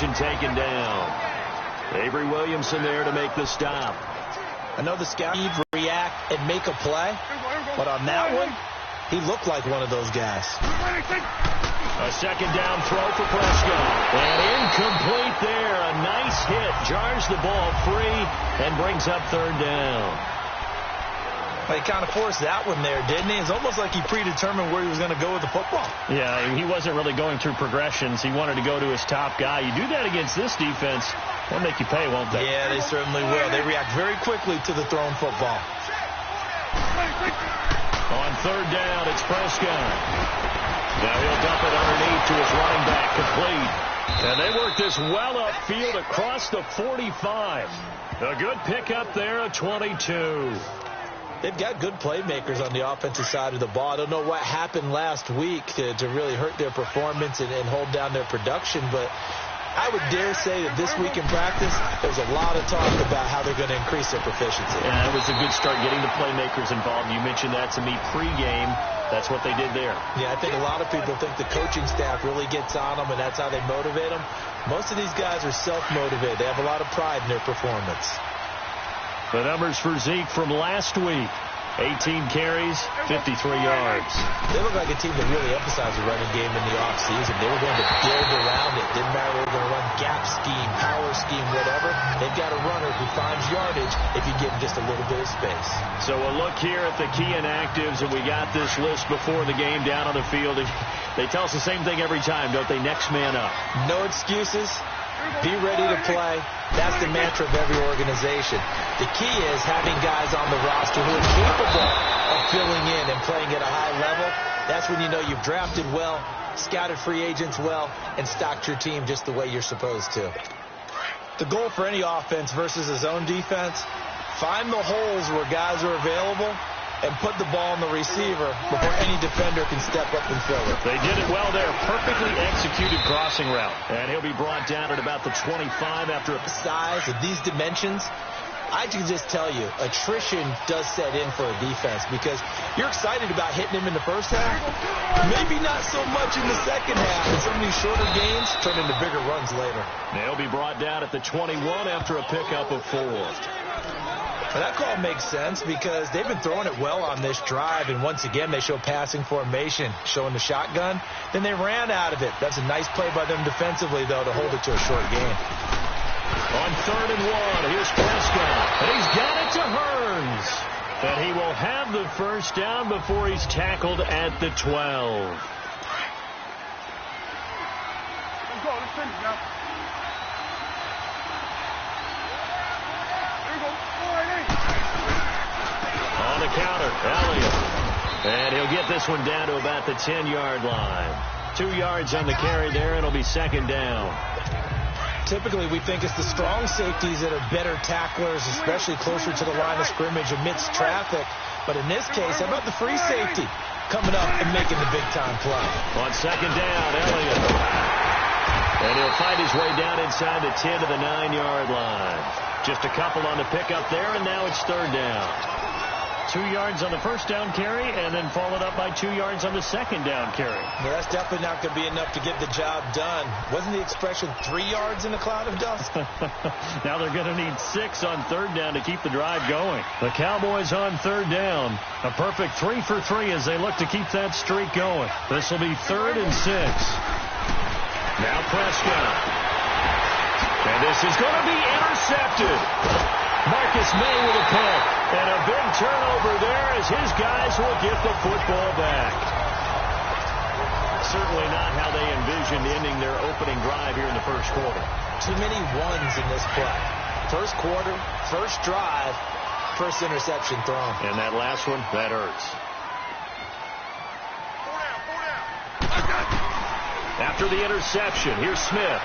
possession taken down. Avery Williamson there to make the stop. I know the scout need to react and make a play, but on that one, he looked like one of those guys. A second down throw for Prescott. And incomplete there. A nice hit. Jars the ball free and brings up third down. He kind of forced that one there, didn't he? It's almost like he predetermined where he was going to go with the football. Yeah, he wasn't really going through progressions. He wanted to go to his top guy. You do that against this defense, they'll make you pay, won't they? Yeah, they certainly will. They react very quickly to the thrown football. On third down, it's Prescott. Now he'll dump it underneath to his running back, complete. And they work this well upfield across the 45. A good pickup there, a 22. They've got good playmakers on the offensive side of the ball. I don't know what happened last week to really hurt their performance and hold down their production, but I would dare say that this week in practice, there's a lot of talk about how they're going to increase their proficiency. Yeah, it was a good start getting the playmakers involved. You mentioned that to me pregame. That's what they did there. Yeah, I think a lot of people think the coaching staff really gets on them, and that's how they motivate them. Most of these guys are self-motivated. They have a lot of pride in their performance. The numbers for Zeke from last week. 18 carries, 53 yards. They look like a team that really emphasized the running game in the offseason. They were going to build around it. Didn't matter if they were going to run gap scheme, power scheme, whatever. They've got a runner who finds yardage if you give him just a little bit of space. So a look here at the key inactives, and we got this list before the game down on the field. They tell us the same thing every time, don't they? Next man up. No excuses. Be ready to play. That's the mantra of every organization. The key is having guys on the roster who are capable of filling in and playing at a high level. That's when you know you've drafted well, scouted free agents well, and stocked your team just the way you're supposed to. The goal for any offense versus a zone defense, find the holes where guys are available and put the ball in the receiver before any defender can step up and fill it. They did it well there. Perfectly executed crossing route. And he'll be brought down at about the 25 after a size of these dimensions. I can just tell you, attrition does set in for a defense because you're excited about hitting him in the first half. Maybe not so much in the second half. And some of these shorter games turn into bigger runs later. They'll be brought down at the 21 after a pickup of 4. Well, that call makes sense because they've been throwing it well on this drive, and once again they show passing formation, showing the shotgun. Then they ran out of it. That's a nice play by them defensively, though, to hold it to a short game. On 3rd and 1, here's Prescott, and he's got it to Hearns. And he will have the first down before he's tackled at the 12. On the counter, Elliott. And he'll get this one down to about the 10-yard line. 2 yards on the carry there, and it'll be second down. Typically, we think it's the strong safeties that are better tacklers, especially closer to the line of scrimmage amidst traffic. But in this case, how about the free safety coming up and making the big-time play? On second down, Elliott. And he'll fight his way down inside the 10 to the 9-yard line. Just a couple on the pickup there, and now it's third down. 2 yards on the first down carry, and then followed up by 2 yards on the second down carry. Well, that's definitely not going to be enough to get the job done. Wasn't the expression 3 yards in a cloud of dust? Now they're going to need 6 on third down to keep the drive going. The Cowboys on third down. A perfect 3 for 3 as they look to keep that streak going. This will be 3rd and 6. Now Prescott. And this is going to be intercepted. Marcus May with a pick. And a big turnover there as his guys will get the football back. Certainly not how they envisioned ending their opening drive here in the first quarter. Too many ones in this play. First quarter, first drive, first interception thrown. And that last one, that hurts. After the interception, here's Smith.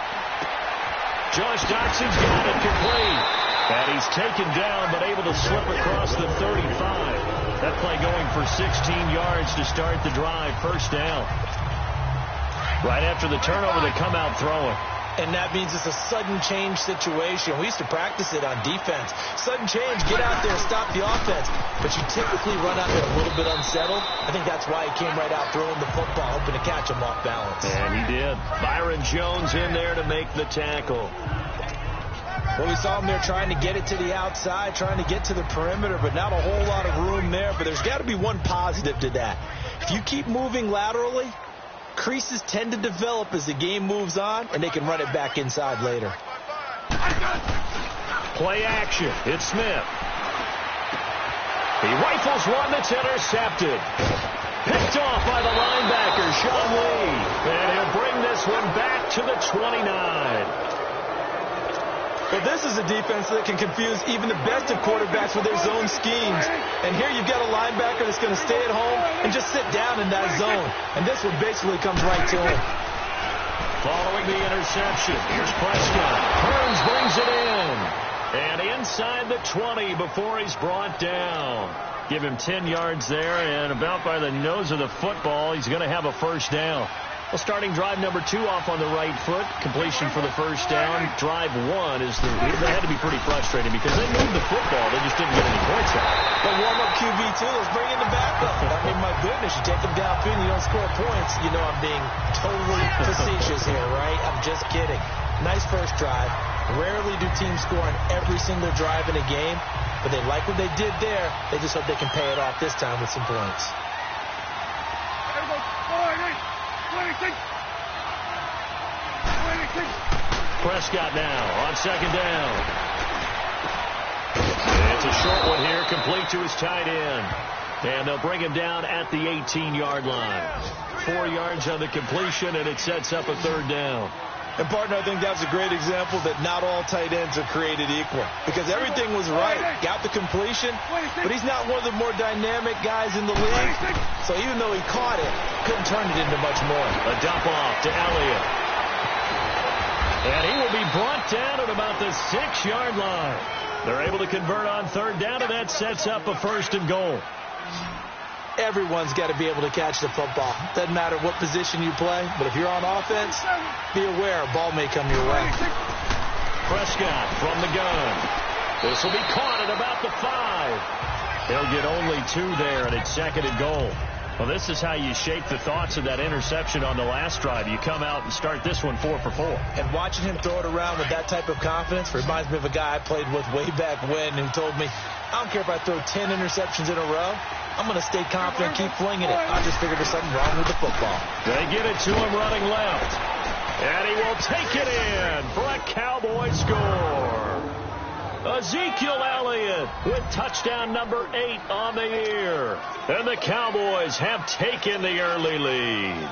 Josh Doxson's got it complete. And he's taken down, but able to slip across the 35. That play going for 16 yards to start the drive. First down. Right after the turnover, they come out throwing. And that means it's a sudden change situation. We used to practice it on defense. Sudden change, get out there, stop the offense. But you typically run out there a little bit unsettled. I think that's why he came right out throwing the football, hoping to catch him off balance. And he did. Byron Jones in there to make the tackle. Well, we saw him there trying to get it to the outside, trying to get to the perimeter, but not a whole lot of room there. But there's got to be one positive to that. If you keep moving laterally, creases tend to develop as the game moves on, and they can run it back inside later. Play action. It's Smith. He rifles one that's intercepted. Picked off by the linebacker, Sean Lee. And he'll bring this one back to the 29. Well, this is a defense that can confuse even the best of quarterbacks with their zone schemes. And here you've got a linebacker that's going to stay at home and just sit down in that zone. And this one basically comes right to him. Following the interception, here's Prescott. Burns brings it in. And inside the 20 before he's brought down. Give him 10 yards there, and about by the nose of the football, he's going to have a first down. Well, starting drive number 2 off on the right foot. Completion for the first down. Drive 1 is they had to be pretty frustrating because they moved the football. They just didn't get any points out. But warm-up QB2, let's bring in the backup. I mean, my goodness, you take them downfield and you don't score points. You know I'm being totally facetious here, right? I'm just kidding. Nice first drive. Rarely do teams score on every single drive in a game, but they like what they did there. They just hope they can pay it off this time with some points. Prescott now on second down. It's a short one here, complete to his tight end. And they'll bring him down at the 18-yard line. 4 yards on the completion, and it sets up a third down. And, partner, I think that's a great example that not all tight ends are created equal. Because everything was right. Got the completion, but he's not one of the more dynamic guys in the league. So even though he caught it, couldn't turn it into much more. A dump off to Elliott. And he will be brought down at about the 6-yard line. They're able to convert on third down, and that sets up a first and goal. Everyone's got to be able to catch the football. Doesn't matter what position you play, but if you're on offense, be aware a ball may come your way. Prescott from the gun. This will be caught at about the 5. He'll get only 2 there, and it's second and goal. Well, this is how you shape the thoughts of that interception on the last drive. You come out and start this one 4 for 4. And watching him throw it around with that type of confidence reminds me of a guy I played with way back when who told me, I don't care if I throw 10 interceptions in a row. I'm going to stay confident, keep flinging it. I just figured there's something wrong with the football. They get it to him running left. And he will take it in for a Cowboy score. Ezekiel Elliott with touchdown number 8 on the year. And the Cowboys have taken the early lead.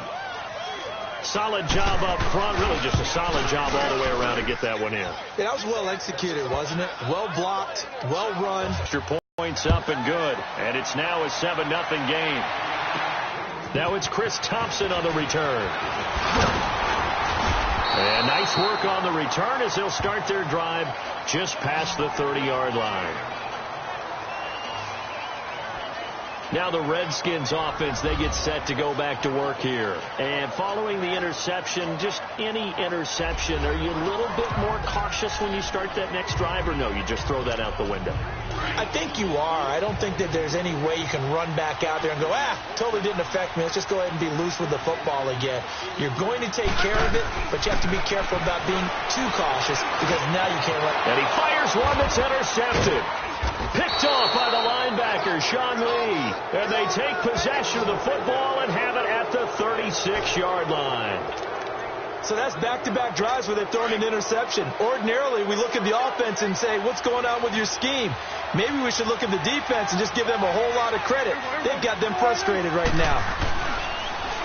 Solid job up front. Really just a solid job all the way around to get that one in. Yeah, that was well executed, wasn't it? Well blocked, well run. Your points up and good. And it's now a 7-0 game. Now it's Chris Thompson on the return. And nice work on the return as they'll start their drive just past the 30-yard line. Now the Redskins offense, they get set to go back to work here. And following the interception, just any interception, are you a little bit more cautious when you start that next drive, or no, you just throw that out the window? I think you are. I don't think that there's any way you can run back out there and go, totally didn't affect me. Let's just go ahead and be loose with the football again. You're going to take care of it, but you have to be careful about being too cautious because now you can't let... And he fires one that's intercepted. Picked off by the linebacker, Sean Lee. And they take possession of the football and have it at the 36-yard line. So that's back-to-back drives where they've thrown an interception. Ordinarily, we look at the offense and say, what's going on with your scheme? Maybe we should look at the defense and just give them a whole lot of credit. They've got them frustrated right now.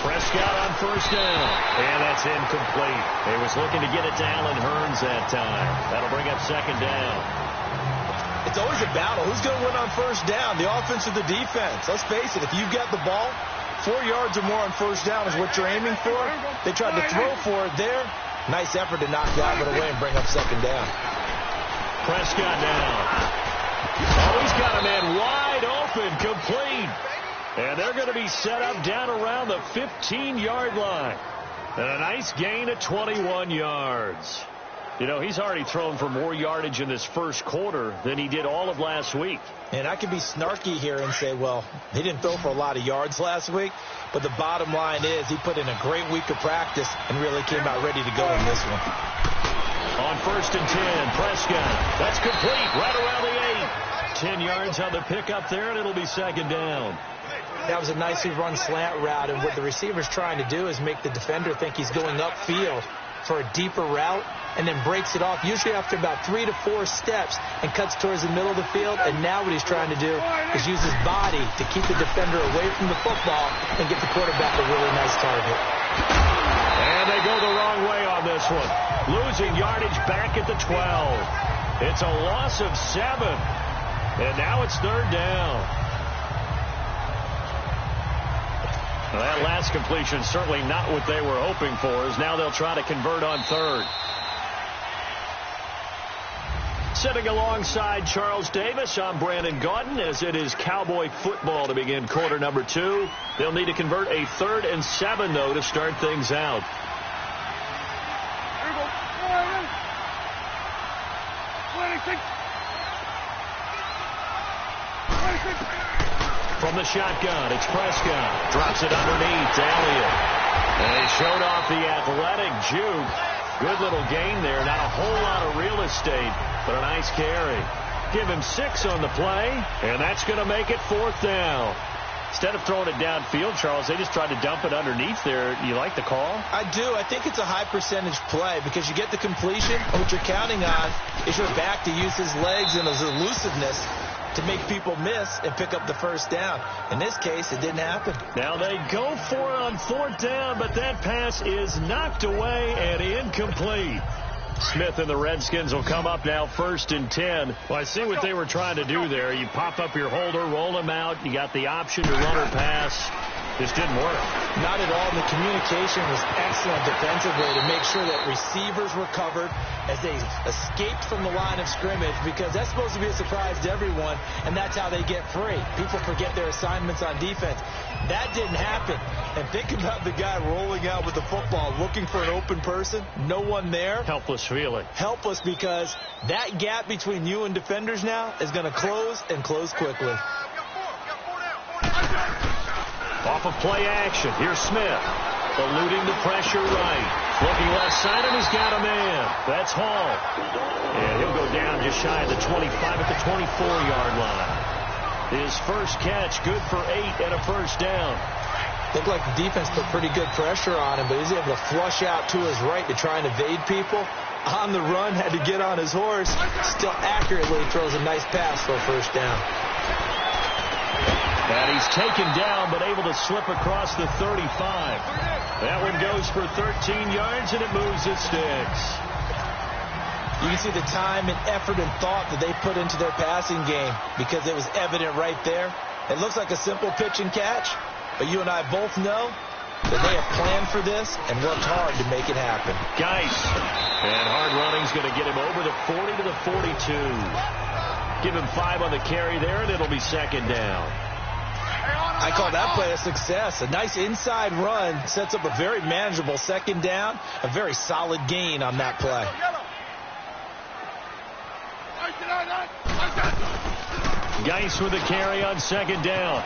Prescott on first down. And that's incomplete. He was looking to get it to Allen Hurns that time. That'll bring up second down. It's always a battle. Who's going to win on first down, the offense or the defense? Let's face it, if you've got the ball, 4 yards or more on first down is what you're aiming for. They tried to throw for it there. Nice effort to knock that one away and bring up second down. Prescott now. Oh, he's got a man wide open, complete. And they're going to be set up down around the 15-yard line. And a nice gain of 21 yards. You know, he's already thrown for more yardage in this first quarter than he did all of last week. And I could be snarky here and say, well, he didn't throw for a lot of yards last week. But the bottom line is he put in a great week of practice and really came out ready to go in this one. On 1st and 10, Prescott. That's complete right around the 8. 10 yards on the pickup there, and it'll be 2nd down. That was a nicely run slant route, and what the receiver's trying to do is make the defender think he's going upfield for a deeper route and then breaks it off, usually after about 3 to 4 steps, and cuts towards the middle of the field. And now what he's trying to do is use his body to keep the defender away from the football and get the quarterback a really nice target. And they go the wrong way on this one. Losing yardage back at the 12. It's a loss of 7. And now it's 3rd down. Well, that last completion certainly not what they were hoping for, as now they'll try to convert on 3rd. Sitting alongside Charles Davis, I'm Brandon Gaudin, as it is Cowboy football to begin quarter number 2. They'll need to convert a 3rd and 7, though, to start things out. From the shotgun, it's Prescott. Drops it underneath to Elliott. And they showed off the athletic juke. Good little gain there. Not a whole lot of real estate, but a nice carry. Give him 6 on the play, and that's going to make it 4th down. Instead of throwing it downfield, Charles, they just tried to dump it underneath there. You like the call? I do. I think it's a high percentage play because you get the completion, and what you're counting on is your back to use his legs and his elusiveness to make people miss and pick up the 1st down. In this case, it didn't happen. Now they go for it on 4th down, but that pass is knocked away and incomplete. Smith and the Redskins will come up now 1st and 10. Well, I see what they were trying to do there. You pop up your holder, roll him out. You got the option to run or pass. This didn't work. Not at all. And the communication was excellent defensively to make sure that receivers were covered as they escaped from the line of scrimmage, because that's supposed to be a surprise to everyone, and that's how they get free. People forget their assignments on defense. That didn't happen. And think about the guy rolling out with the football, looking for an open person, no one there. Helpless feeling. Helpless, because that gap between you and defenders now is going to close, and close quickly. Off of play action, here's Smith. Eluding the pressure right. Looking left side, and he's got a man. That's Hall. And he'll go down just shy of the 25 at the 24-yard line. His first catch, good for 8 and a 1st down. Looked like the defense put pretty good pressure on him, but he's able to flush out to his right to try and evade people. On the run, had to get on his horse. Still accurately throws a nice pass for a 1st down. And he's taken down, but able to slip across the 35. That one goes for 13 yards, and it moves its sticks. You can see the time and effort and thought that they put into their passing game, because it was evident right there. It looks like a simple pitch and catch, but you and I both know that they have planned for this and worked hard to make it happen. Geis. And hard running's going to get him over the 40 to the 42. Give him 5 on the carry there, and it'll be 2nd down. I call that play a success. A nice inside run sets up a very manageable 2nd down. A very solid gain on that play. Geis with a carry on 2nd down.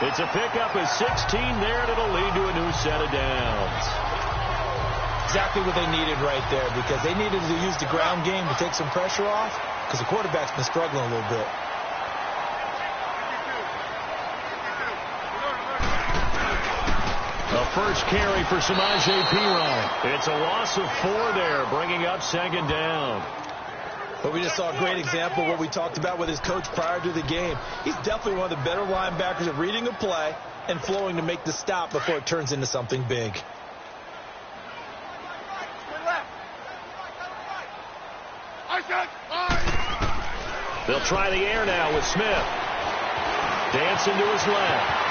It's a pickup of 16 there, and it'll lead to a new set of downs. Exactly what they needed right there, because they needed to use the ground game to take some pressure off, because the quarterback's been struggling a little bit. A first carry for Samaje Perine. It's a loss of 4 there, bringing up 2nd down. But we just saw a great example of what we talked about with his coach prior to the game. He's definitely one of the better linebackers at reading a play and flowing to make the stop before it turns into something big. They'll try the air now with Smith. Dancing to his left.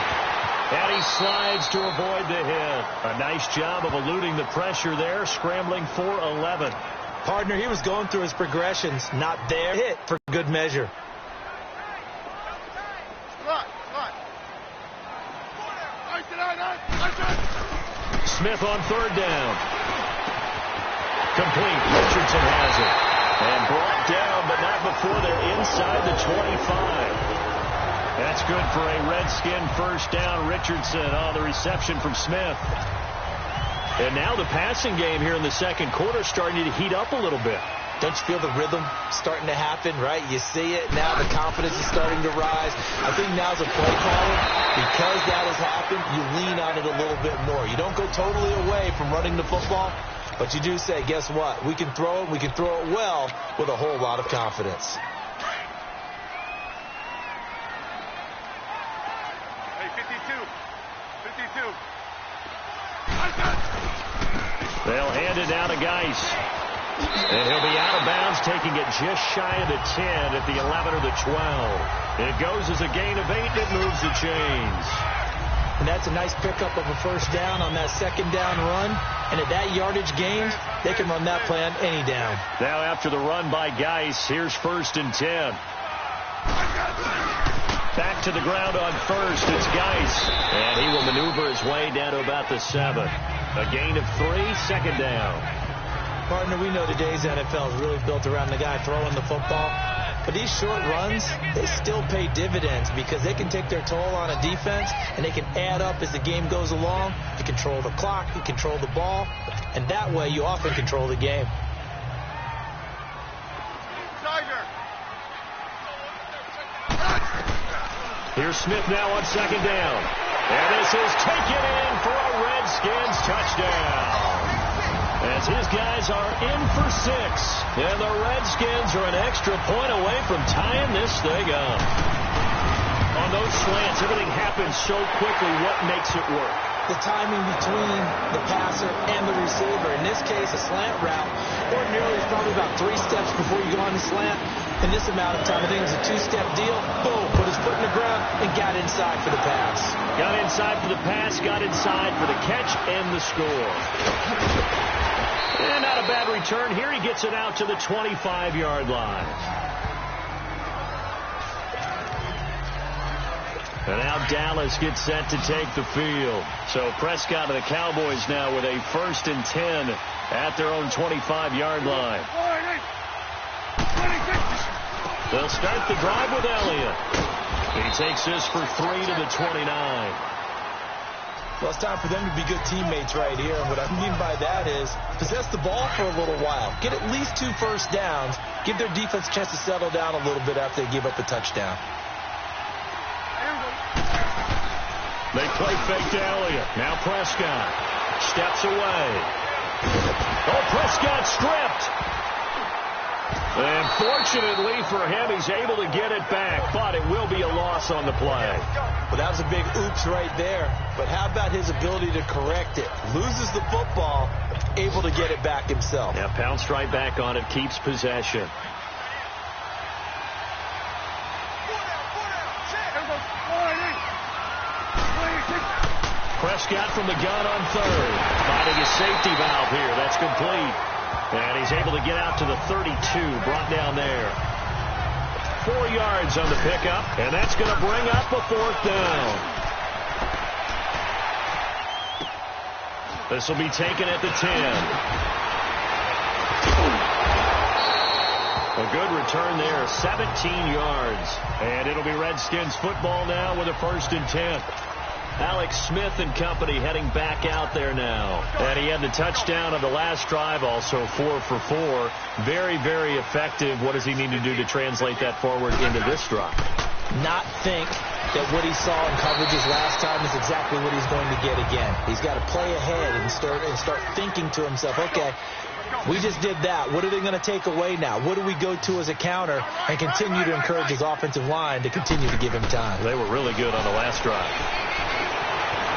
And he slides to avoid the hit. A nice job of eluding the pressure there, scrambling for 11. Partner, he was going through his progressions. Not there. Hit for good measure. Smith on third down. Complete. Richardson has it. And brought down, but not before they're inside the 25. That's good for a Redskin first down. Richardson on the reception from Smith. And now the passing game here in the second quarter starting to heat up a little bit. Don't you feel the rhythm starting to happen, right? You see it. Now the confidence is starting to rise. I think now's a play caller. Because that has happened, you lean on it a little bit more. You don't go totally away from running the football, but you do say, guess what? We can throw it. We can throw it well with a whole lot of confidence. Hey, 52. 52. They'll hand it down to Geis. And he'll be out of bounds, taking it just shy of the 10 at the 11 or the 12. It goes as a gain of 8. It moves the chains. And that's a nice pickup of a first down on that second down run. And at that yardage gained, they can run that play on any down. Now after the run by Geis, here's 1st and 10. Back to the ground on first. It's Geis. And he will maneuver his way down to about the 7. A gain of 3, second down. Partner, we know today's NFL is really built around the guy throwing the football. But these short runs, they still pay dividends because they can take their toll on a defense and they can add up as the game goes along. You control the clock, you control the ball, and that way you often control the game. Here's Smith now on second down. And this is taken in for a Redskins touchdown. As his guys are in for 6. And the Redskins are an extra point away from tying this thing up. On those slants, everything happens so quickly. What makes it work? The timing between the passer and the receiver. In this case, a slant route. Ordinarily, it's probably about 3 steps before you go on the slant. In this amount of time, I think it was a 2-step deal. Boom, put his foot in the ground and got inside for the pass. Got inside for the pass, got inside for the catch and the score. And not a bad return. Here he gets it out to the 25-yard line. And now Dallas gets set to take the field. So Prescott and the Cowboys now with a 1st and 10 at their own 25-yard line. They'll start the drive with Elliott. He takes this for 3 to the 29. Well, it's time for them to be good teammates right here. And what I mean by that is possess the ball for a little while. Get at least 2 first downs. Give their defense a chance to settle down a little bit after they give up a touchdown. They play fake to Elliott. Now Prescott steps away. Oh, Prescott stripped. And fortunately for him, he's able to get it back, but it will be a loss on the play. Well, that was a big oops right there. But how about his ability to correct it? Loses the football, able to get it back himself. Yeah, pounced right back on it, keeps possession. Prescott from the gun on third. Finding a safety valve here. That's complete. And he's able to get out to the 32. Brought down there. 4 yards on the pickup. And that's going to bring up a 4th down. This will be taken at the 10. A good return there. 17 yards. And it'll be Redskins football now with a 1st and 10. Alex Smith and company heading back out there now. And he had the touchdown on the last drive, also 4 for 4. Very, very effective. What does he need to do to translate that forward into this drive? Not think that what he saw in coverages last time is exactly what he's going to get again. He's got to play ahead and start thinking to himself, okay, we just did that. What are they going to take away now? What do we go to as a counter? And continue to encourage his offensive line to continue to give him time. They were really good on the last drive.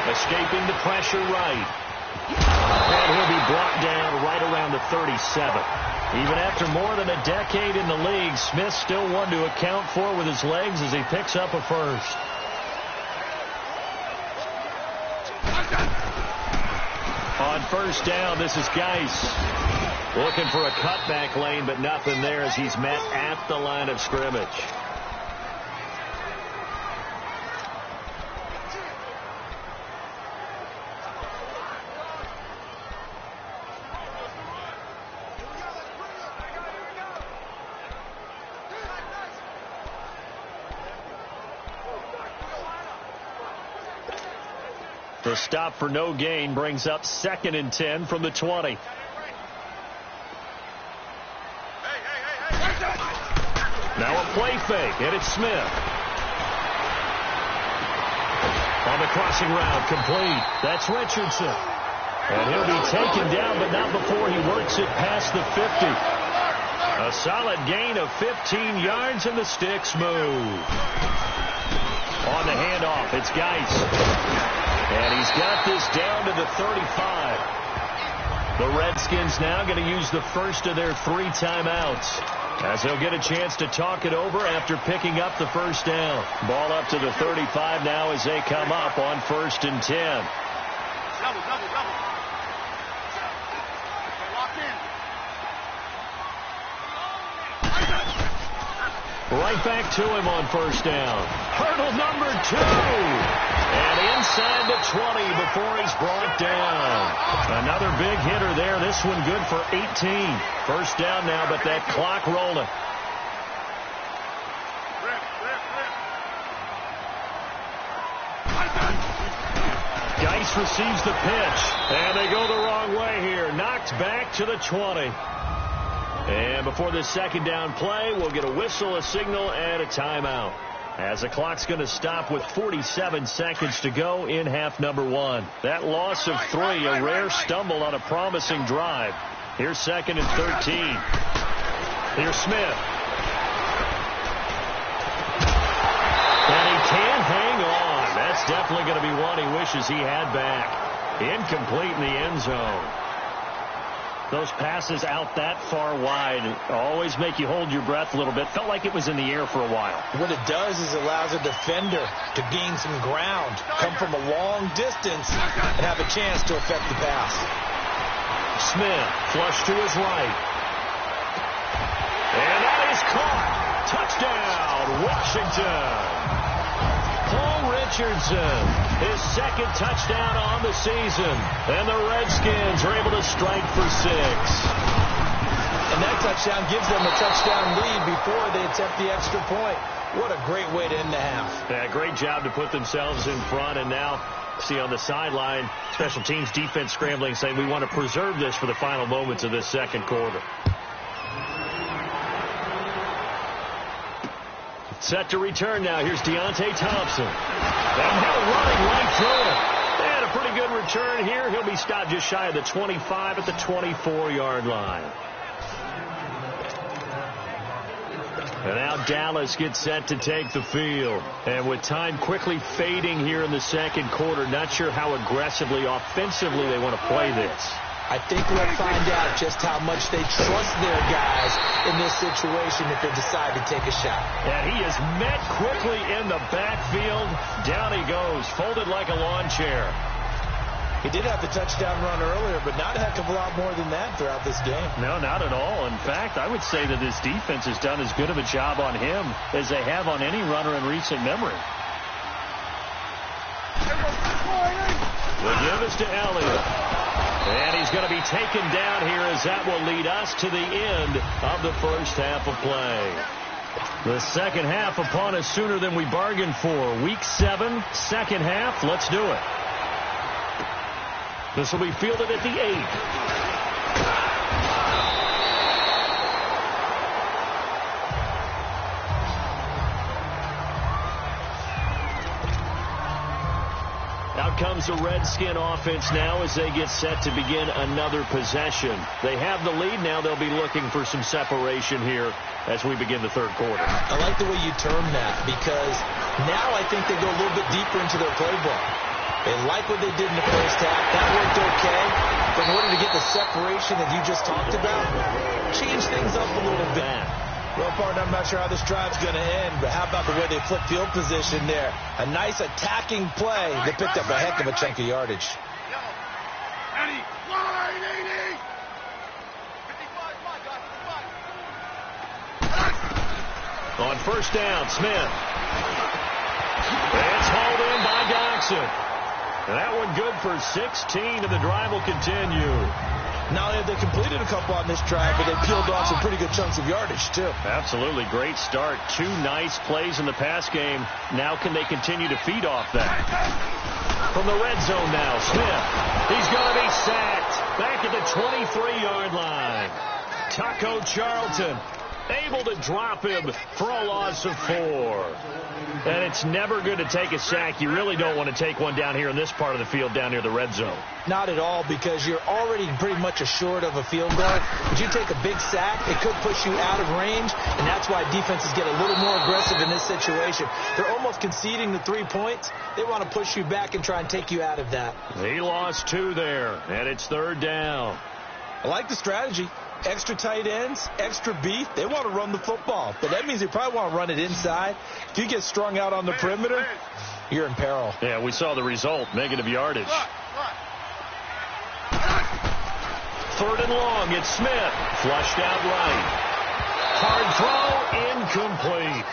Escaping the pressure right. And he'll be brought down right around the 37. Even after more than a decade in the league, Smith still one to account for with his legs as he picks up a first. On first down, this is Geis. Looking for a cutback lane, but nothing there as he's met at the line of scrimmage. The stop for no gain brings up 2nd and 10 from the 20. Now a play fake, and it's Smith. On the crossing route, complete. That's Richardson. And he'll be taken down, but not before he works it past the 50. A solid gain of 15 yards, and the sticks move. On the handoff, it's Geis. And he's got this down to the 35. The Redskins now going to use the first of their 3 timeouts, as they'll get a chance to talk it over after picking up the first down. Ball up to the 35 now as they come up on 1st and 10. Double. Lock in. Right back to him on 1st down. Hurdle number 2. And inside the 20 before he's brought down. Another big hitter there. This one good for 18. 1st down now, but that clock rolling. Geis receives the pitch. And they go the wrong way here. Knocked back to the 20. And before this 2nd down play, we'll get a whistle, a signal, and a timeout, as the clock's going to stop with 47 seconds to go in half number 1. That loss of 3, a rare stumble on a promising drive. Here's 2nd and 13. Here's Smith. And he can't hang on. That's definitely going to be one he wishes he had back. Incomplete in the end zone. Those passes out that far wide always make you hold your breath a little bit. Felt like it was in the air for a while. What it does is it allows a defender to gain some ground, come from a long distance, and have a chance to affect the pass. Smith, flush to his right. And that is caught. Touchdown, Washington. Paul Richardson, his 2nd touchdown on the season. And the Redskins are able to strike for 6. And that touchdown gives them a touchdown lead before they attempt the extra point. What a great way to end the half. Yeah, great job to put themselves in front. And now, see on the sideline, special teams defense scrambling, saying we want to preserve this for the final moments of this 2nd quarter. Set to return now. Here's Deontay Thompson. And now running right through it. And a pretty good return here. He'll be stopped just shy of the 25 at the 24-yard line. And now Dallas gets set to take the field. And with time quickly fading here in the 2nd quarter, not sure how aggressively, offensively they want to play this. I think we'll find out just how much they trust their guys in this situation if they decide to take a shot. And he is met quickly in the backfield. Down he goes, folded like a lawn chair. He did have the touchdown run earlier, but not a heck of a lot more than that throughout this game. No, not at all. In fact, I would say that this defense has done as good of a job on him as they have on any runner in recent memory. The give is to Elliott. And he's going to be taken down here, as that will lead us to the end of the 1st half of play. The 2nd half upon us sooner than we bargained for. Week 7, 2nd half. Let's do it. This will be fielded at the 8. Out comes the Redskin offense now as they get set to begin another possession. They have the lead now. They'll be looking for some separation here as we begin the 3rd quarter. I like the way you term that, because now I think they go a little bit deeper into their playbook. They like what they did in the 1st half. That worked okay. But in order to get the separation that you just talked about, change things up a little bit. Well, partner, I'm not sure how this drive's going to end, but how about the way they flip field position there? A nice attacking play. They picked up a heck of a chunk of yardage. On 1st down, Smith. It's hauled in by Jackson. And that one good for 16, and the drive will continue. Not only have they completed a couple on this drive, but they peeled off some pretty good chunks of yardage, too. Absolutely. Great start. 2 nice plays in the pass game. Now can they continue to feed off that? From the red zone now, Smith. He's going to be sacked. Back at the 23-yard line. Taco Charlton able to drop him for a loss of 4. And it's never good to take a sack. You really don't want to take one down here in this part of the field down near the red zone. Not at all, because you're already pretty much assured of a field goal. But you take a big sack, it could push you out of range, and that's why defenses get a little more aggressive in this situation. They're almost conceding the 3 points. They want to push you back and try and take you out of that. He lost 2 there, and it's 3rd down. I like the strategy. Extra tight ends, extra beef. They want to run the football, but that means they probably want to run it inside. If you get strung out on the perimeter, you're in peril. Yeah, we saw the result, negative yardage. 3rd and long, it's Smith. Flushed out right. Hard throw, incomplete.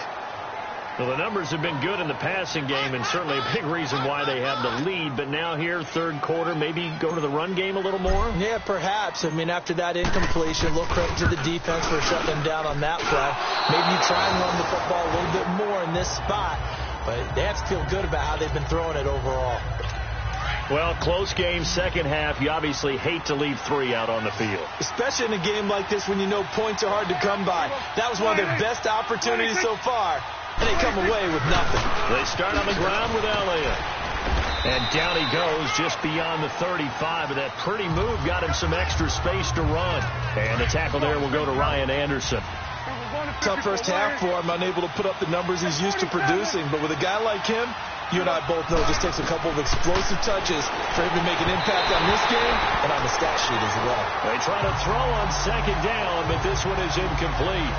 Well, the numbers have been good in the passing game, and certainly a big reason why they have the lead. But now here, 3rd quarter, maybe go to the run game a little more? Yeah, perhaps. I mean, after that incompletion, a little credit to the defense for shutting them down on that play. Maybe you try and run the football a little bit more in this spot. But they have to feel good about how they've been throwing it overall. Well, close game, second half. You obviously hate to leave 3 out on the field. Especially in a game like this when you know points are hard to come by. That was one of their best opportunities so far. And they come away with nothing. They start on the ground with Elliott. And down he goes just beyond the 35. But that pretty move got him some extra space to run. And the tackle there will go to Ryan Anderson. Tough first half for him, unable to put up the numbers he's used to producing. But with a guy like him, you and I both know it just takes a couple of explosive touches for him to make an impact on this game and on the stat sheet as well. They try to throw on 2nd down, but this one is incomplete.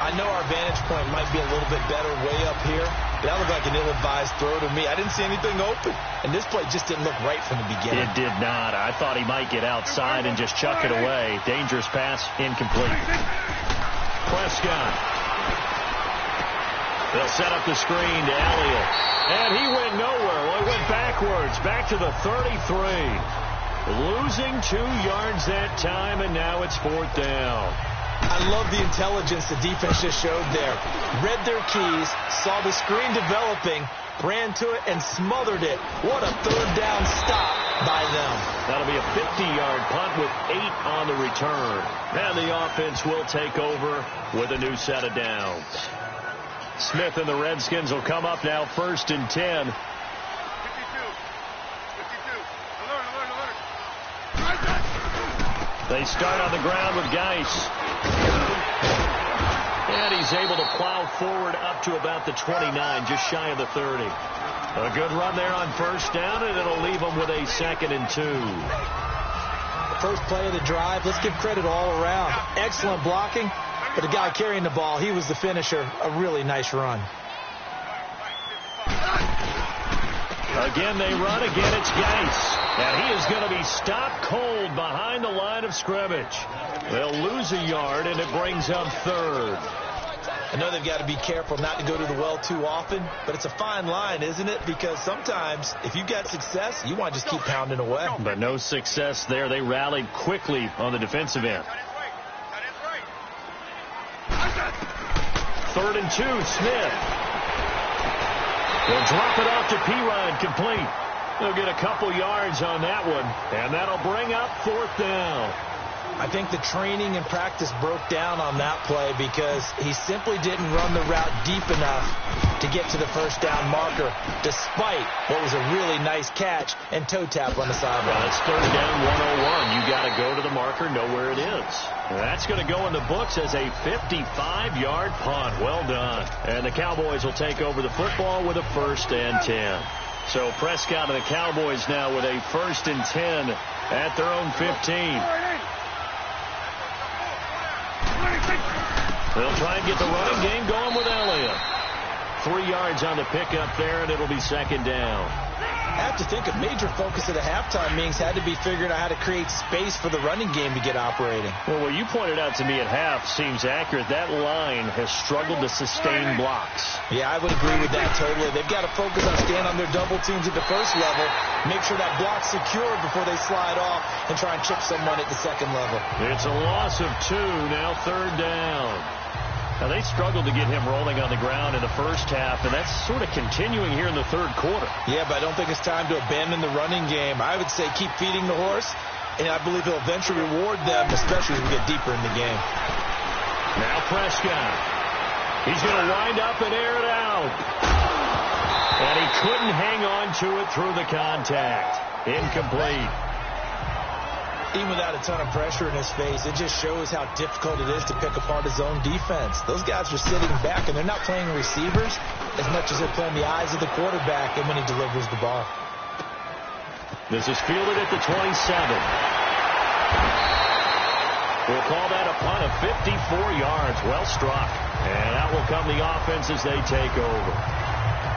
I know our vantage point might be a little bit better way up here, but that looked like an ill-advised throw to me. I didn't see anything open, and this play just didn't look right from the beginning. It did not. I thought he might get outside and just chuck it away. Dangerous pass, incomplete. Prescott. They'll set up the screen to Elliott. And he went nowhere. Well, he went backwards, back to the 33. Losing 2 yards that time, and now it's 4th down. I love the intelligence the defense just showed there. Read their keys, saw the screen developing, ran to it, and smothered it. What a 3rd down stop by them. That'll be a 50-yard punt with 8 on the return. And the offense will take over with a new set of downs. Smith and the Redskins will come up now 1st and 10. 52. Alert. They start on the ground with Geis. And he's able to plow forward up to about the 29, just shy of the 30. A good run there on 1st down, and it'll leave them with a 2nd and 2. First play of the drive, let's give credit all around. Excellent blocking, but the guy carrying the ball, he was the finisher. A really nice run. Again, they run. Again, it's Geis. And he is going to be stopped cold behind the line of scrimmage. They'll lose a yard, and it brings up 3rd. I know they've got to be careful not to go to the well too often, but it's a fine line, isn't it? Because sometimes, if you've got success, you want to just keep pounding away. But no success there. They rallied quickly on the defensive end. 3rd and 2, Smith. They'll drop it off to Pirine, complete. They'll get a couple yards on that one, and that'll bring up 4th down. I think the training and practice broke down on that play because he simply didn't run the route deep enough to get to the 1st down marker, despite what was a really nice catch and toe tap on the sideline. Well, it's 3rd down, 101. You got to go to the marker, know where it is. That's going to go in the books as a 55-yard punt. Well done. And the Cowboys will take over the football with a 1st and 10. So Prescott and the Cowboys now with a 1st and 10 at their own 15. They'll try and get the running game going with Elliott. 3 yards on the pickup there, and it'll be 2nd down. I have to think a major focus at the halftime meetings had to be figuring out how to create space for the running game to get operating. Well, what you pointed out to me at half seems accurate. That line has struggled to sustain blocks. Yeah, I would agree with that totally. They've got to focus on staying on their double teams at the first level, make sure that block's secure before they slide off and try and chip someone at the second level. It's a loss of 2, now third down. Now, they struggled to get him rolling on the ground in the first half, and that's sort of continuing here in the third quarter. Yeah, but I don't think it's time to abandon the running game. I would say keep feeding the horse, and I believe he'll eventually reward them, especially as we get deeper in the game. Now Prescott. He's going to wind up and air it out. And he couldn't hang on to it through the contact. Incomplete. Even without a ton of pressure in his face, it just shows how difficult it is to pick apart his own defense. Those guys are sitting back, and they're not playing receivers as much as they're playing the eyes of the quarterback and when he delivers the ball. This is fielded at the 27. We'll call that a punt of 54 yards. Well struck. And out will come the offense as they take over.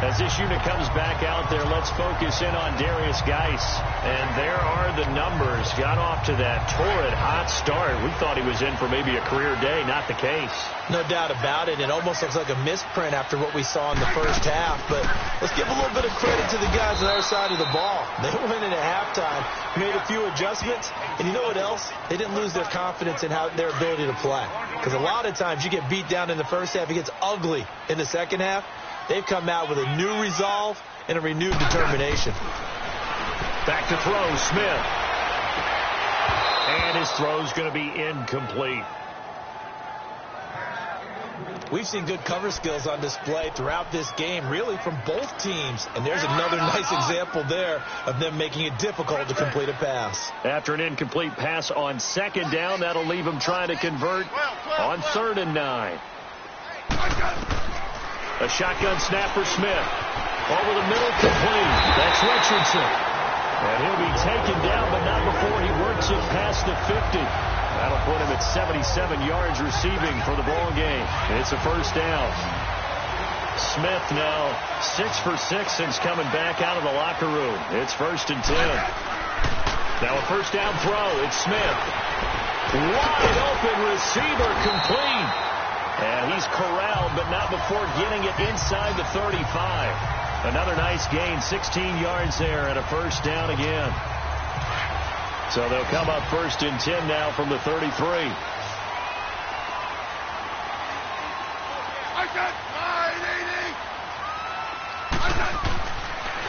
As this unit comes back out there, let's focus in on Darius Geis. And there are the numbers. Got off to that torrid hot start. We thought he was in for maybe a career day. Not the case. No doubt about it. It almost looks like a misprint after what we saw in the first half. But let's give a little bit of credit to the guys on the other side of the ball. They went in at halftime, made a few adjustments, and you know what else? They didn't lose their confidence in their ability to play. Because a lot of times you get beat down in the first half, it gets ugly in the second half. They've come out with a new resolve and a renewed determination. Back to throw, Smith. And his throw's going to be incomplete. We've seen good cover skills on display throughout this game, really from both teams. And there's another nice example there of them making it difficult to complete a pass. After an incomplete pass on second down, that'll leave them trying to convert on 3rd and 9. A shotgun snap for Smith. Over the middle, complete. That's Richardson. And he'll be taken down, but not before he works it past the 50. That'll put him at 77 yards receiving for the ball game. It's a first down. Smith now 6 for 6 since coming back out of the locker room. It's 1st and 10. Now a first down throw. It's Smith. Wide open receiver, complete. And he's corralled, but not before getting it inside the 35. Another nice gain, 16 yards there, and a first down again. So they'll come up 1st and 10 now from the 33.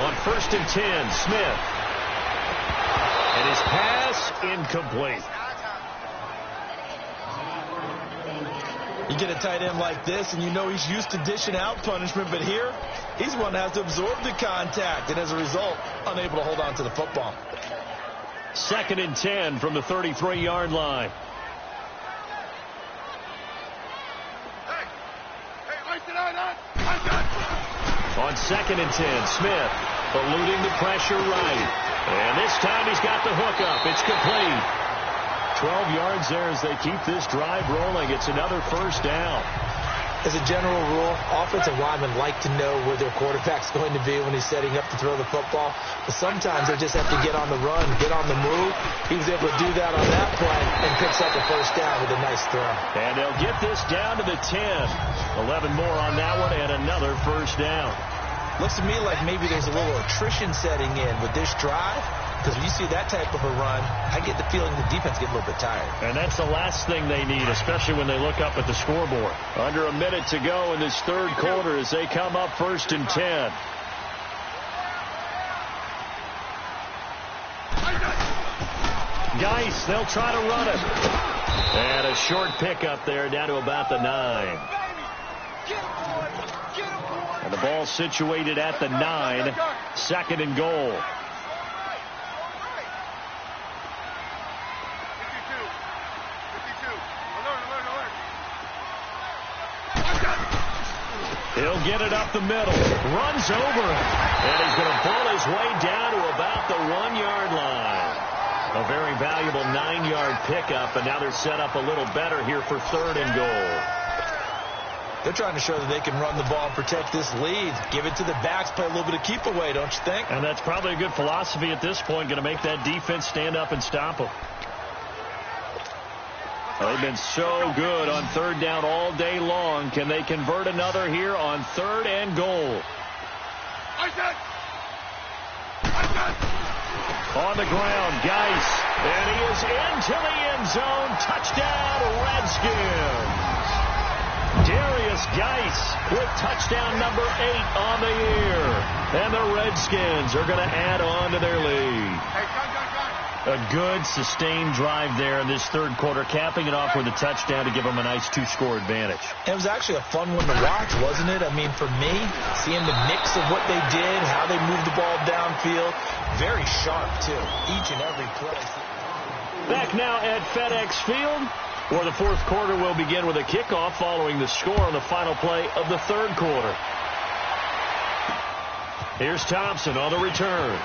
On 1st and 10, Smith. And his pass incomplete. You get a tight end like this, and you know he's used to dishing out punishment, but here, he's one that has to absorb the contact, and as a result, unable to hold on to the football. 2nd and 10 from the 33-yard line. On 2nd and 10, Smith eluding the pressure right. And this time he's got the hook up. It's complete. 12 yards there as they keep this drive rolling. It's another first down. As a general rule, offensive linemen like to know where their quarterback's going to be when he's setting up to throw the football. But sometimes they just have to get on the run, get on the move. He was able to do that on that play and picks up a first down with a nice throw. And they'll get this down to the 10. 11 more on that one and another first down. Looks to me like maybe there's a little attrition setting in with this drive. Because when you see that type of a run, I get the feeling the defense gets a little bit tired. And that's the last thing they need, especially when they look up at the scoreboard. Under a minute to go in this third quarter as they come up 1st and 10. Geis, they'll try to run it. And a short pickup there down to about the 9. And the ball situated at the 9. 2nd and goal. He'll get it up the middle. Runs over it. And he's going to pull his way down to about the 1-yard line. A very valuable 9-yard pickup. And now they're set up a little better here for 3rd and goal. They're trying to show that they can run the ball and protect this lead. Give it to the backs, play a little bit of keep away, don't you think? And that's probably a good philosophy at this point, going to make that defense stand up and stop them. They've been so good on third down all day long. Can they convert another here on 3rd and goal? On the ground, Geis. And he is into the end zone. Touchdown, Redskins. Darius Geis with touchdown number 8 on the year. And the Redskins are going to add on to their lead. A good, sustained drive there in this third quarter, capping it off with a touchdown to give them a nice 2-score advantage. It was actually a fun one to watch, wasn't it? I mean, for me, seeing the mix of what they did, how they moved the ball downfield, very sharp, too, each and every play. Back now at FedEx Field, where the fourth quarter will begin with a kickoff following the score on the final play of the third quarter. Here's Thompson on the return.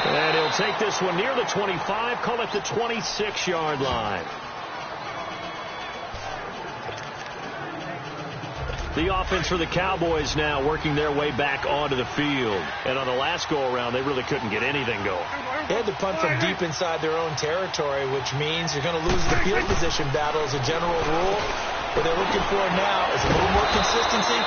And he'll take this one near the 25, call it the 26-yard line. The offense for the Cowboys now working their way back onto the field. And on the last go-around, they really couldn't get anything going. They had to punt from deep inside their own territory, which means you're going to lose the field position battle as a general rule. What they're looking for now is a little more consistency,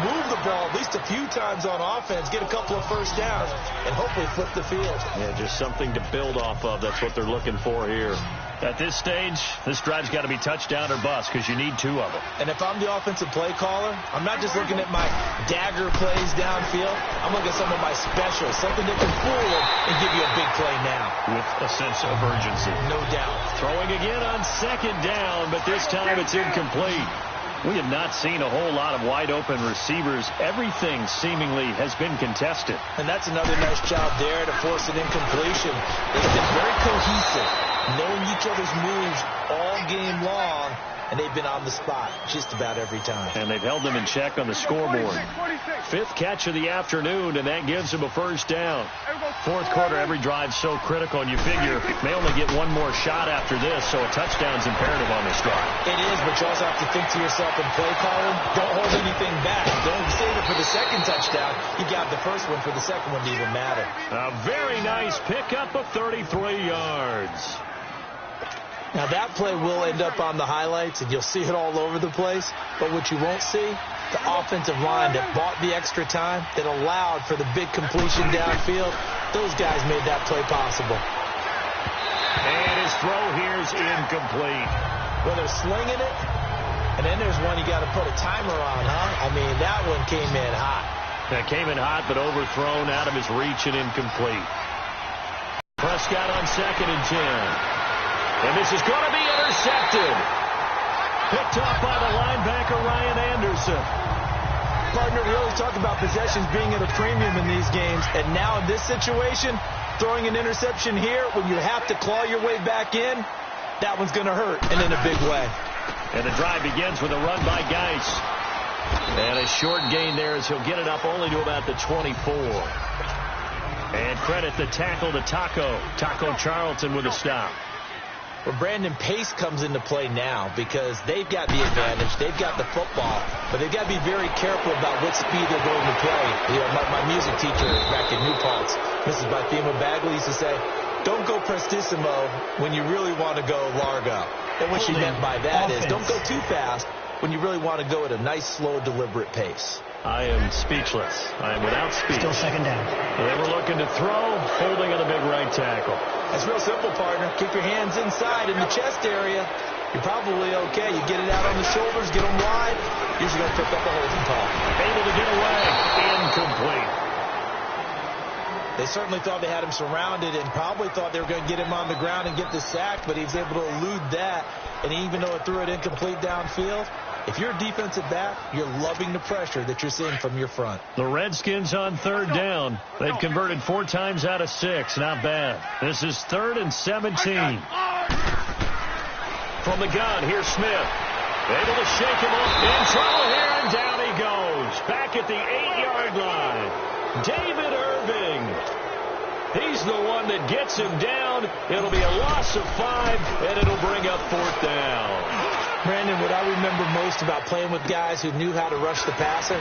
move the ball at least a few times on offense, get a couple of first downs, and hopefully flip the field. Yeah, just something to build off of. That's what they're looking for here. At this stage, this drive's got to be touchdown or bust because you need 2 of them. And if I'm the offensive play caller, I'm not just looking at my dagger plays downfield. I'm looking at some of my specials, something that can fool them and give you a big play now. With a sense of urgency. No doubt. Throwing again on 2nd down, but this time it's incomplete. We have not seen a whole lot of wide-open receivers. Everything seemingly has been contested. And that's another nice job there to force an incompletion. They've been very cohesive, knowing each other's moves all game long, and they've been on the spot just about every time. And they've held them in check on the scoreboard. 5th catch of the afternoon, and that gives them a first down. Fourth quarter, every drive so critical, and you figure they only get one more shot after this, so a touchdown's imperative on this drive. It is, but you also have to think to yourself in play calling, don't hold anything back. Don't save it for the second touchdown. You got the first one for the second one to even matter. A very nice pickup of 33 yards. Now, that play will end up on the highlights, and you'll see it all over the place. But what you won't see, the offensive line that bought the extra time, that allowed for the big completion downfield, those guys made that play possible. And his throw here's incomplete. Well, they're slinging it, and then there's one you got to put a timer on, huh? I mean, that one came in hot. That came in hot, but overthrown, out of his reach and incomplete. Prescott on 2nd and 10. And this is going to be intercepted. Picked up by the linebacker, Ryan Anderson. Partner, we always talk about possessions being at a premium in these games. And now in this situation, throwing an interception here when you have to claw your way back in, that one's going to hurt, and in a big way. And the drive begins with a run by Geis. And a short gain there as he'll get it up only to about the 24. And credit the tackle to Taco Charlton with a stop. Well, Brandon, pace comes into play now because they've got the advantage. They've got the football, but they've got to be very careful about what speed they're going to play. You know, my music teacher back in New Paltz, Mrs. Bifema Bagley, used to say, don't go prestissimo when you really want to go largo. And what she meant by that is don't go too fast when you really want to go at a nice, slow, deliberate pace. I am speechless. I am without speech. Still 2nd down. They were looking to throw, holding on the big right tackle. That's real simple, partner. Keep your hands inside in the chest area. You're probably okay. You get it out on the shoulders, get them wide. Usually going to pick up a holding call. Able to get away. Incomplete. They certainly thought they had him surrounded and probably thought they were going to get him on the ground and get the sack, but he was able to elude that. And even though it threw it incomplete downfield, if you're a defensive back, you're loving the pressure that you're seeing from your front. The Redskins on 3rd down. They've converted 4 times out of 6. Not bad. This is 3rd and 17. From the gun, here's Smith. Able to shake him off. In trouble here, and down he goes. Back at the 8-yard line. David Irving. He's the one that gets him down. It'll be a loss of 5, and it'll bring up 4th down. Brandon, what I remember most about playing with guys who knew how to rush the passer,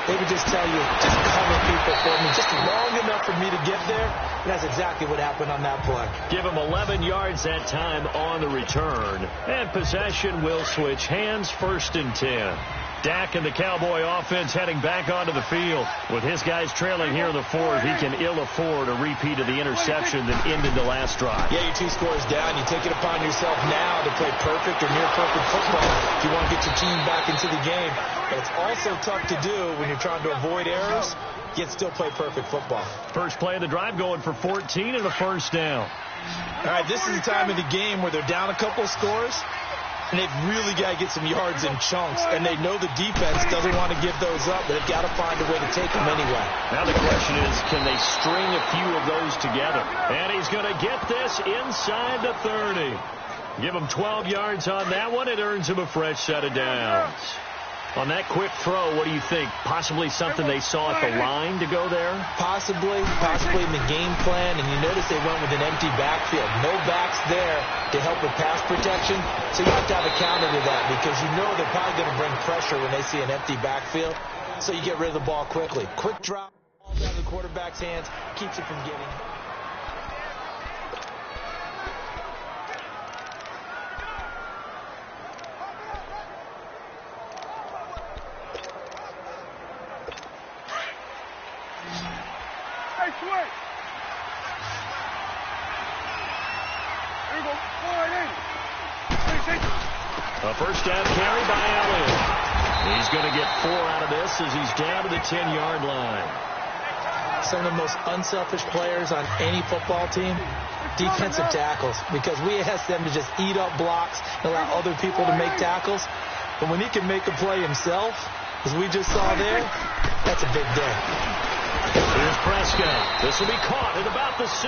they would just tell you, just cover people for me, just long enough for me to get there. And that's exactly what happened on that play. Give him 11 yards that time on the return. And possession will switch hands, 1st and 10. Dak and the Cowboy offense heading back onto the field. With his guys trailing here in the 4th, he can ill afford a repeat of the interception that ended the last drive. Yeah, you're 2 scores down. You take it upon yourself now to play perfect or near perfect football if you want to get your team back into the game. But it's also tough to do when you're trying to avoid errors, yet still play perfect football. First play of the drive going for 14 and a 1st down. All right, this is the time of the game where they're down a couple of scores, and they've really got to get some yards in chunks, and they know the defense doesn't want to give those up, but they've got to find a way to take them anyway. Now the question is, can they string a few of those together? And he's going to get this inside the 30. Give him 12 yards on that one. It earns him a fresh set of downs. On that quick throw, what do you think? Possibly something they saw at the line to go there? Possibly in the game plan, and you notice they went with an empty backfield. No backs there to help with pass protection, so you have to have a counter to that because you know they're probably going to bring pressure when they see an empty backfield, so you get rid of the ball quickly. Quick drop, ball out of the quarterback's hands, keeps it from getting. A first down carry by Elliott. He's going to get 4 out of this as he's down to the 10-yard line. Some of the most unselfish players on any football team, defensive tackles, because we ask them to just eat up blocks and allow other people to make tackles. But when he can make a play himself, as we just saw there, that's a big day. Here's Prescott. This will be caught at about the 6.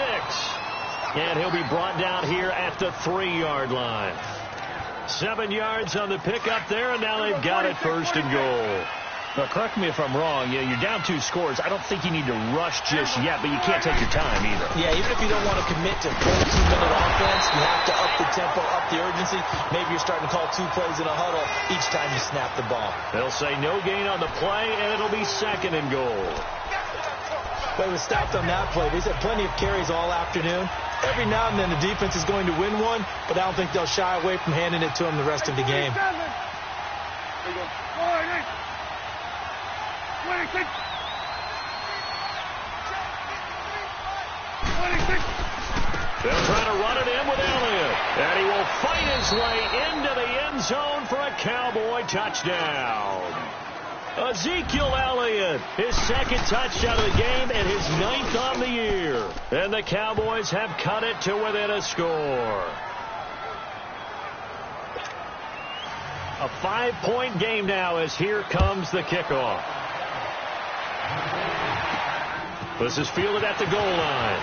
And he'll be brought down here at the 3-yard line. 7 yards on the pickup there, and now they've got it 1st and goal. Now, correct me if I'm wrong. You're down 2 scores. I don't think you need to rush just yet, but you can't take your time either. Yeah, even if you don't want to commit to 42-minute offense, you have to up the tempo, up the urgency. Maybe you're starting to call 2 plays in a huddle each time you snap the ball. They'll say no gain on the play, and it'll be 2nd and goal. But it was stopped on that play. They had plenty of carries all afternoon. Every now and then the defense is going to win one, but I don't think they'll shy away from handing it to them the rest of the game. They'll try to run it in with Elliott, and he will fight his way into the end zone for a Cowboy touchdown. Ezekiel Elliott, his 2nd touchdown of the game and his 9th on the year. And the Cowboys have cut it to within a score. A 5-point game now as here comes the kickoff. This is fielded at the goal line.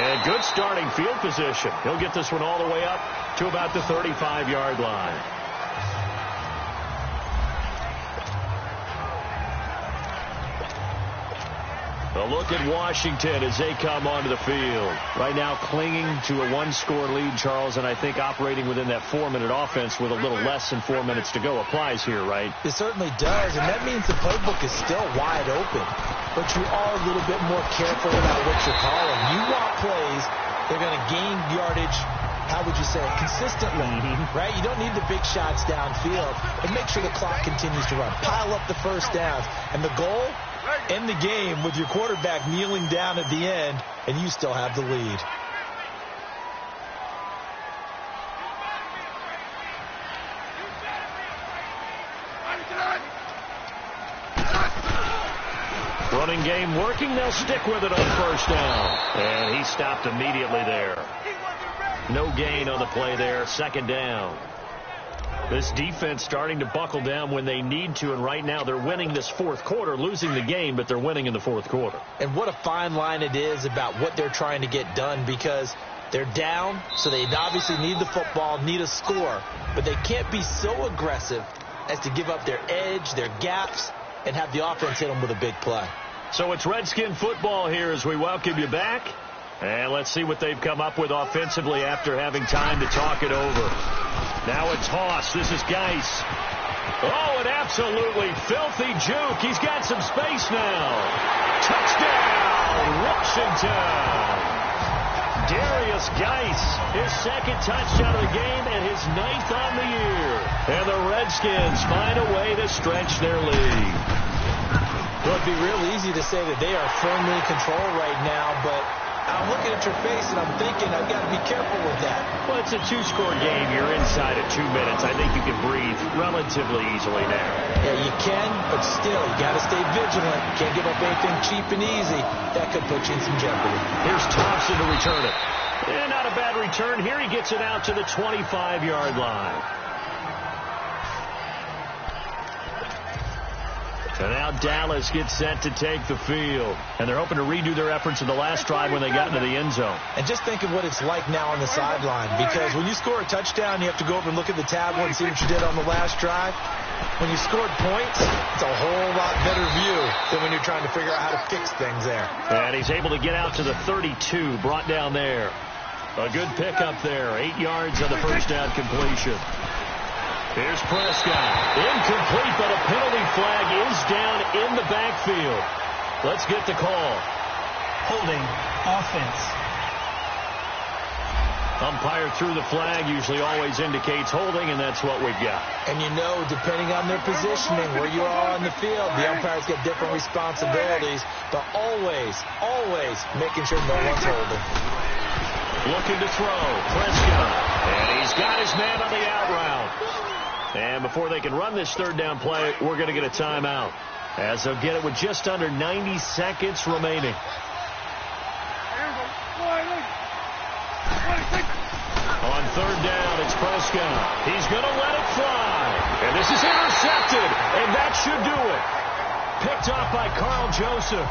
And good starting field position. He'll get this one all the way up to about the 35-yard line. A look at Washington as they come onto the field. Right now clinging to a 1-score lead, Charles, and I think operating within that 4-minute offense with a little less than 4 minutes to go applies here, right? It certainly does, and that means the playbook is still wide open. But you are a little bit more careful about what you're calling. You want plays that are going to gain yardage, how would you say it, consistently, right? You don't need the big shots downfield, but make sure the clock continues to run. Pile up the first downs. And the goal? End the game with your quarterback kneeling down at the end, and you still have the lead. Running game working. They'll stick with it on 1st down. And he stopped immediately there. No gain on the play there. 2nd down. This defense starting to buckle down when they need to, and right now they're winning this 4th quarter, losing the game, but they're winning in the 4th quarter. And what a fine line it is about what they're trying to get done, because they're down, so they obviously need the football, need a score, but they can't be so aggressive as to give up their edge, their gaps, and have the offense hit them with a big play. So it's Redskin football here as we welcome you back. And let's see what they've come up with offensively after having time to talk it over. Now a toss. This is Geis. Oh, an absolutely filthy juke. He's got some space now. Touchdown, Washington. Darius Geis, his second touchdown of the game and his 9th on the year. And the Redskins find a way to stretch their lead. Well, it'd be real easy to say that they are firmly in control right now, but I'm looking at your face and I'm thinking I've got to be careful with that. Well, it's a 2-score game. You're inside of 2 minutes. I think you can breathe relatively easily now. Yeah, you can, but still, you got to stay vigilant. You can't give up anything cheap and easy. That could put you in some jeopardy. Here's Thompson to return it. And not a bad return. Here he gets it out to the 25-yard line. And now Dallas gets set to take the field. And they're hoping to redo their efforts in the last drive when they got into the end zone. And just think of what it's like now on the sideline. Because when you score a touchdown, you have to go over and look at the tablet and see what you did on the last drive. When you scored points, it's a whole lot better view than when you're trying to figure out how to fix things there. And he's able to get out to the 32, brought down there. A good pickup there. 8 yards on the first down completion. Here's Prescott. Incomplete, but a penalty flag is down in the backfield. Let's get the call. Holding offense. Umpire threw the flag, usually always indicates holding, and that's what we've got. And you know, depending on their positioning, where you are on the field, the umpires get different responsibilities, but always making sure no one's holding. Looking to throw. Prescott. And he's got his man on the out route. And before they can run this third down play, we're going to get a timeout, as they'll get it with just under 90 seconds remaining. On third down, it's Prescott. He's going to let it fly. And this is intercepted, and that should do it. Picked off by Carl Joseph.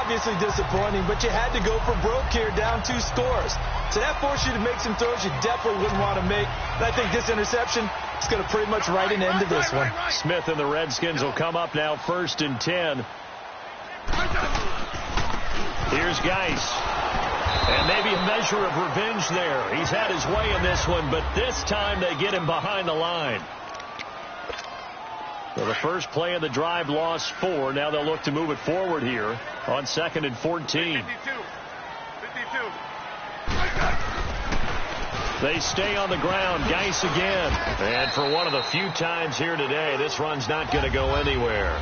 Obviously disappointing, but you had to go for broke here, down 2 scores. So that forced you to make some throws you definitely wouldn't want to make. And I think this interception is going to pretty much write an end to this one. Smith and the Redskins will come up now 1st and 10. Here's Geis. And maybe a measure of revenge there. He's had his way in this one, but this time they get him behind the line. So the first play of the drive lost 4. Now they'll look to move it forward here on 2nd and 14. 52. They stay on the ground. Geis again. And for one of the few times here today, this run's not going to go anywhere.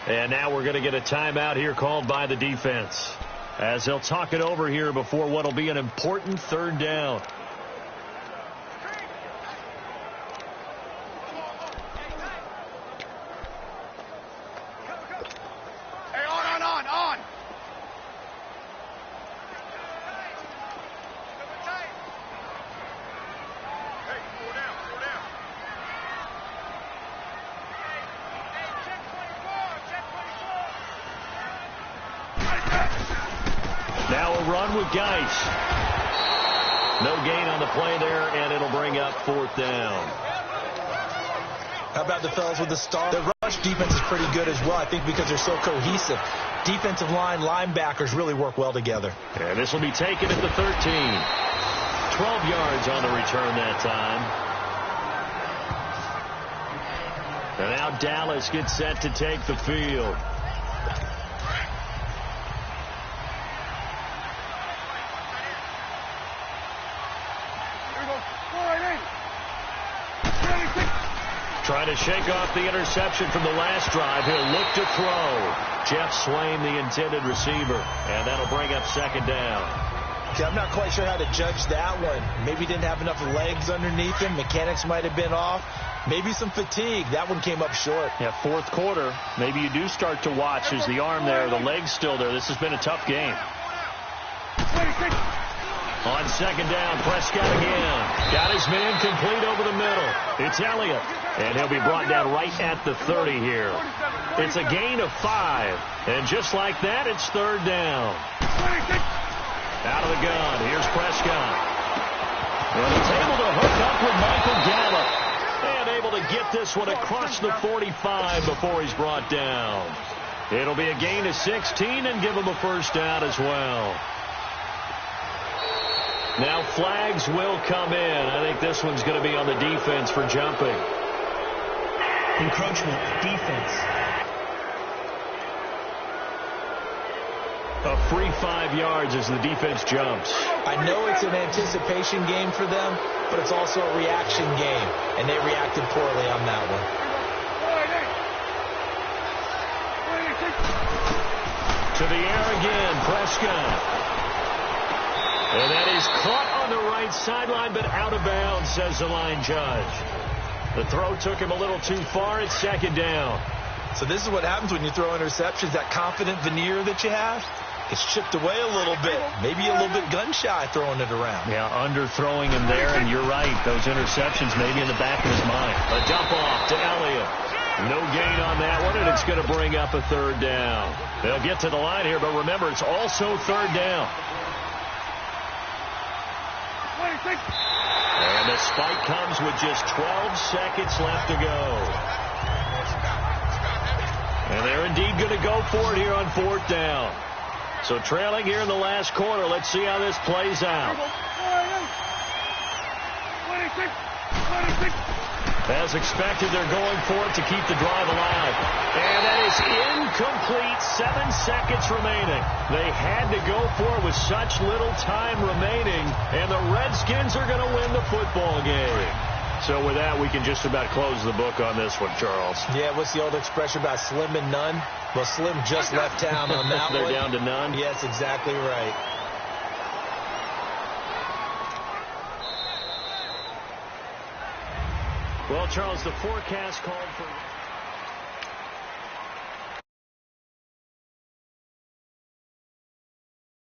And now we're going to get a timeout here called by the defense, as they'll talk it over here before what will be an important third down. Now a run with Geis. No gain on the play there, and it'll bring up 4th down. How about the fellas with the star? The rush defense is pretty good as well, I think, because they're so cohesive. Defensive line, linebackers really work well together. And this will be taken at the 13. 12 yards on the return that time. And now Dallas gets set to take the field. Trying to shake off the interception from the last drive. He'll look to throw. Jeff Swain, the intended receiver. And that'll bring up 2nd down. See, I'm not quite sure how to judge that one. Maybe he didn't have enough legs underneath him. Mechanics might have been off. Maybe some fatigue. That one came up short. Yeah, 4th quarter. Maybe you do start to watch. There's the arm there, the leg's still there. This has been a tough game. On 2nd down, Prescott again. Got his man complete over the middle. It's Elliott. And he'll be brought down right at the 30 here. It's a gain of 5. And just like that, it's 3rd down. Out of the gun, here's Prescott. And he's able to hook up with Michael Gallup. And able to get this one across the 45 before he's brought down. It'll be a gain of 16 and give them a first down as well. Now flags will come in. I think this one's going to be on the defense for jumping. Encroachment, defense. A free 5 yards as the defense jumps. I know it's an anticipation game for them, but it's also a reaction game, and they reacted poorly on that one. To the air again, Prescott. And that is caught on the right sideline, but out of bounds, says the line judge. The throw took him a little too far. It's second down. So this is what happens when you throw interceptions. That confident veneer that you have, it's chipped away a little bit. Maybe a little bit gun-shy throwing it around. Yeah, underthrowing him there, and you're right. Those interceptions maybe in the back of his mind. A dump off to Elliott. No gain on that one, and it's going to bring up a third down. They'll get to the line here, but remember, it's also third down. And the spike comes with just 12 seconds left to go. And they're indeed going to go for it here on fourth down. So trailing here in the last quarter. Let's see how this plays out. As expected, they're going for it to keep the drive alive. And that is incomplete. 7 seconds remaining. They had to go for it with such little time remaining. And the Redskins are going to win the football game. So with that, we can just about close the book on this one, Charles. Yeah, what's the old expression about slim and none? Well, Slim just left town on that They're one. down to none? Yes, exactly right. Well, Charles, the forecast called for...